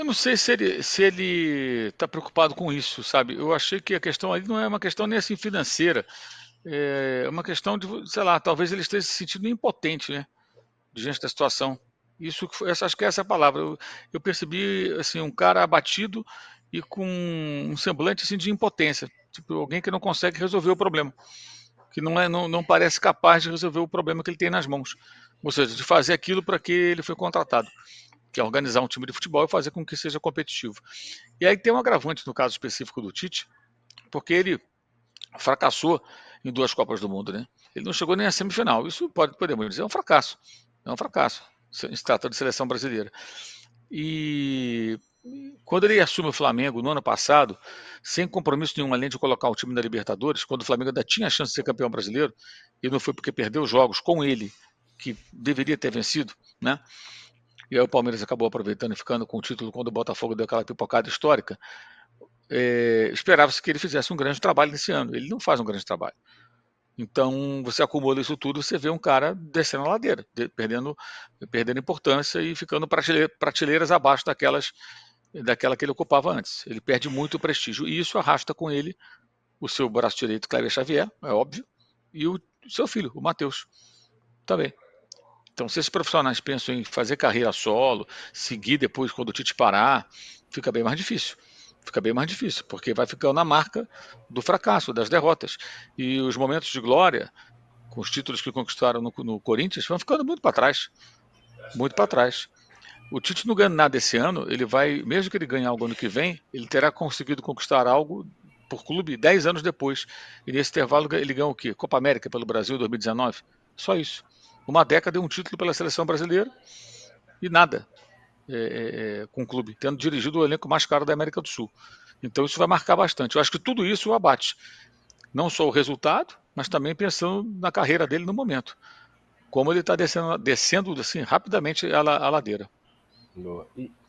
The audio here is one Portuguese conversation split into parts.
não sei se ele está preocupado com isso, sabe? Eu achei que a questão ali não é uma questão nem assim financeira, é uma questão de, sei lá, talvez ele esteja se sentindo impotente, né? Diante da situação. Isso, acho que é essa a palavra. Eu percebi assim um cara abatido e com um semblante assim de impotência, tipo alguém que não consegue resolver o problema, que não parece capaz de resolver o problema que ele tem nas mãos, ou seja, de fazer aquilo para que ele foi contratado, que é organizar um time de futebol e fazer com que seja competitivo. E aí tem um agravante no caso específico do Tite, porque ele fracassou em duas Copas do Mundo, né? Ele não chegou nem à semifinal. Isso podemos dizer é um fracasso. É um fracasso. Se trata de seleção brasileira. E quando ele assume o Flamengo no ano passado, sem compromisso nenhum, além de colocar o time na Libertadores, quando o Flamengo ainda tinha a chance de ser campeão brasileiro, e não foi porque perdeu os jogos com ele, que deveria ter vencido, né? E aí o Palmeiras acabou aproveitando e ficando com o título quando o Botafogo deu aquela pipocada histórica. Esperava-se que ele fizesse um grande trabalho nesse ano. Ele não faz um grande trabalho. Então, você acumula isso tudo, você vê um cara descendo a ladeira, perdendo importância e ficando prateleiras abaixo daquela que ele ocupava antes. Ele perde muito prestígio e isso arrasta com ele o seu braço direito, Cléber Xavier, é óbvio, e o seu filho, o Matheus, também. Então, se esses profissionais pensam em fazer carreira solo, seguir depois quando o Tite parar, fica bem mais difícil. Fica bem mais difícil, porque vai ficando na marca do fracasso, das derrotas. E os momentos de glória, com os títulos que conquistaram no Corinthians, vão ficando muito para trás. Muito para trás. O Tite não ganha nada esse ano, ele vai, mesmo que ele ganhe algo ano que vem, ele terá conseguido conquistar algo por clube 10 anos depois. E nesse intervalo ele ganhou o quê? Copa América pelo Brasil 2019? Só isso. Uma década e um título pela seleção brasileira e nada com o clube, tendo dirigido o elenco mais caro da América do Sul. Então isso vai marcar bastante. Eu acho que tudo isso o abate. Não só o resultado, mas também pensando na carreira dele no momento. Como ele está descendo assim, rapidamente a ladeira.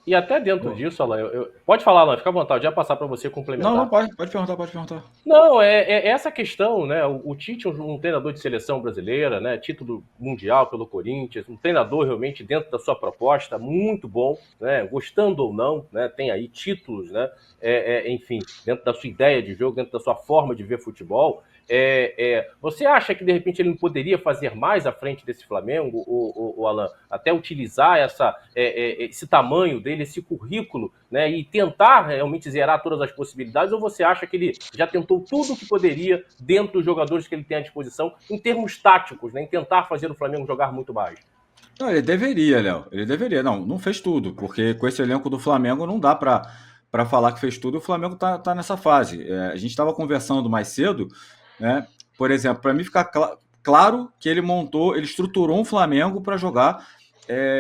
E até dentro Boa. disso, Alan, pode falar, Alan, fica à vontade, já passar para você Não, complementar. pode perguntar, pode perguntar. Não, é essa questão, né? O Tite é um treinador de seleção brasileira, né? Título mundial pelo Corinthians, um treinador realmente dentro da sua proposta, muito bom, né? Gostando ou não, né? Tem aí títulos, né? Enfim, dentro da sua ideia de jogo, dentro da sua forma de ver futebol. Você acha que de repente ele não poderia fazer mais à frente desse Flamengo, o Alan, até utilizar esse tamanho dele, esse currículo, né, e tentar realmente zerar todas as possibilidades, ou você acha que ele já tentou tudo o que poderia dentro dos jogadores que ele tem à disposição, em termos táticos, né, em tentar fazer o Flamengo jogar muito mais? Não, ele deveria, Léo. Ele deveria. Não fez tudo, porque com esse elenco do Flamengo não dá para falar que fez tudo. O Flamengo tá nessa fase. A gente estava conversando mais cedo, né? Por exemplo, para mim ficar claro que ele estruturou um Flamengo para jogar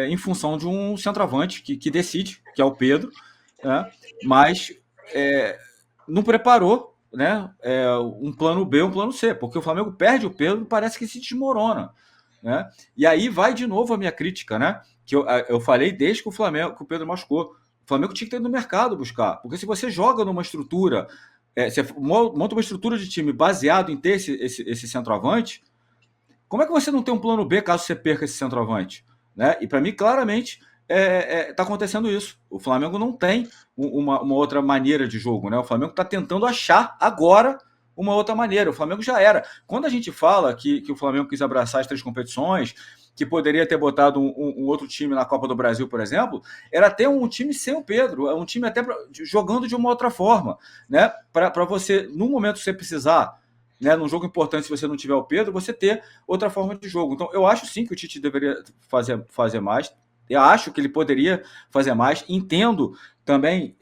em função de um centroavante que decide, que é o Pedro, né? Mas não preparou, né? Um plano B, um plano C, porque o Flamengo perde o Pedro, parece que se desmorona. Né? E aí vai de novo a minha crítica, né? Que eu falei desde que que o Pedro machucou. O Flamengo tinha que ter ido no mercado buscar. Porque se você joga numa estrutura, você monta uma estrutura de time baseado em ter esse centroavante, como é que você não tem um plano B caso você perca esse centroavante? Né? E para mim, claramente, está acontecendo isso. O Flamengo não tem uma outra maneira de jogo. Né? O Flamengo está tentando achar agora uma outra maneira. O Flamengo já era. Quando a gente fala que o Flamengo quis abraçar as três competições, que poderia ter botado um outro time na Copa do Brasil, por exemplo, era ter um time sem o Pedro, um time até jogando de uma outra forma, né? Para você, no momento que você precisar, né, num jogo importante, se você não tiver o Pedro, você ter outra forma de jogo. Então, eu acho sim que o Tite deveria fazer mais. Eu acho que ele poderia fazer mais. Entendo também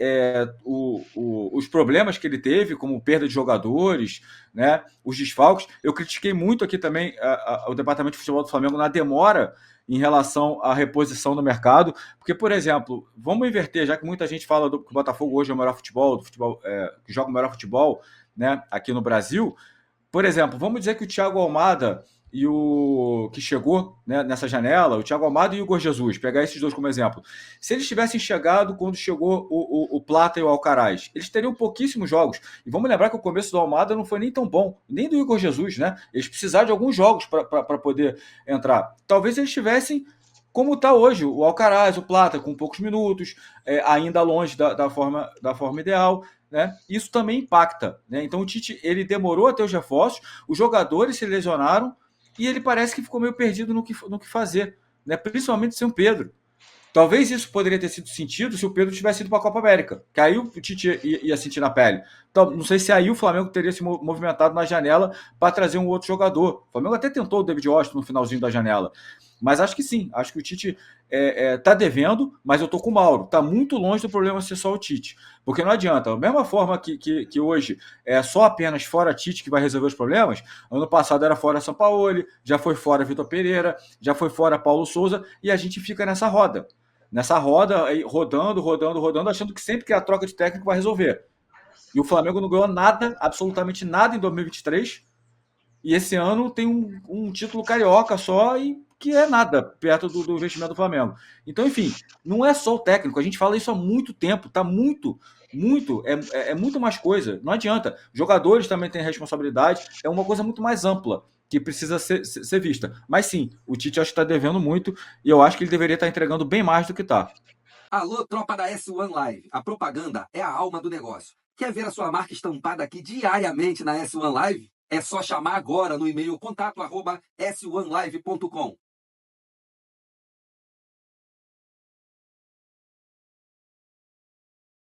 os problemas que ele teve, como perda de jogadores, né, os desfalques. Eu critiquei muito aqui também o Departamento de Futebol do Flamengo na demora em relação à reposição no mercado, porque, por exemplo, vamos inverter, já que muita gente fala que o Botafogo hoje é o melhor futebol, que joga o melhor futebol, né, aqui no Brasil. Por exemplo, vamos dizer que o Thiago Almada e o que chegou, né, nessa janela, o Thiago Almada e o Igor Jesus, pegar esses dois como exemplo. Se eles tivessem chegado quando chegou o Plata e o Alcaraz, eles teriam pouquíssimos jogos. E vamos lembrar que o começo do Almada não foi nem tão bom, nem do Igor Jesus, né? Eles precisaram de alguns jogos para poder entrar. Talvez eles tivessem como está hoje o Alcaraz, o Plata, com poucos minutos, ainda longe da forma ideal. Né? Isso também impacta. Né? Então o Tite ele demorou a ter os reforços, os jogadores se lesionaram e ele parece que ficou meio perdido no que fazer, né? Principalmente sem o Pedro. Talvez isso poderia ter sido sentido se o Pedro tivesse ido para a Copa América, que aí o Tite ia sentir na pele. Então, não sei se aí o Flamengo teria se movimentado na janela para trazer um outro jogador. O Flamengo até tentou o David Washington no finalzinho da janela. Mas acho que sim, acho que o Tite tá devendo, mas eu tô com o Mauro. Tá muito longe do problema ser só o Tite. Porque não adianta. Da mesma forma que hoje é só apenas fora Tite que vai resolver os problemas, ano passado era fora Sampaoli, já foi fora Vitor Pereira, já foi fora Paulo Souza, e a gente fica nessa roda. Nessa roda, aí, rodando, achando que sempre que a troca de técnico vai resolver. E o Flamengo não ganhou nada, absolutamente nada em 2023. E esse ano tem um título carioca só e que é nada perto do investimento do Flamengo. Então, enfim, não é só o técnico. A gente fala isso há muito tempo. Tá muito mais coisa. Não adianta. Jogadores também têm responsabilidade. É uma coisa muito mais ampla que precisa ser vista. Mas sim, o Tite acho que está devendo muito e eu acho que ele deveria estar entregando bem mais do que está. Alô, tropa da S1 Live. A propaganda é a alma do negócio. Quer ver a sua marca estampada aqui diariamente na S1 Live? É só chamar agora no e-mail contato@s1live.com.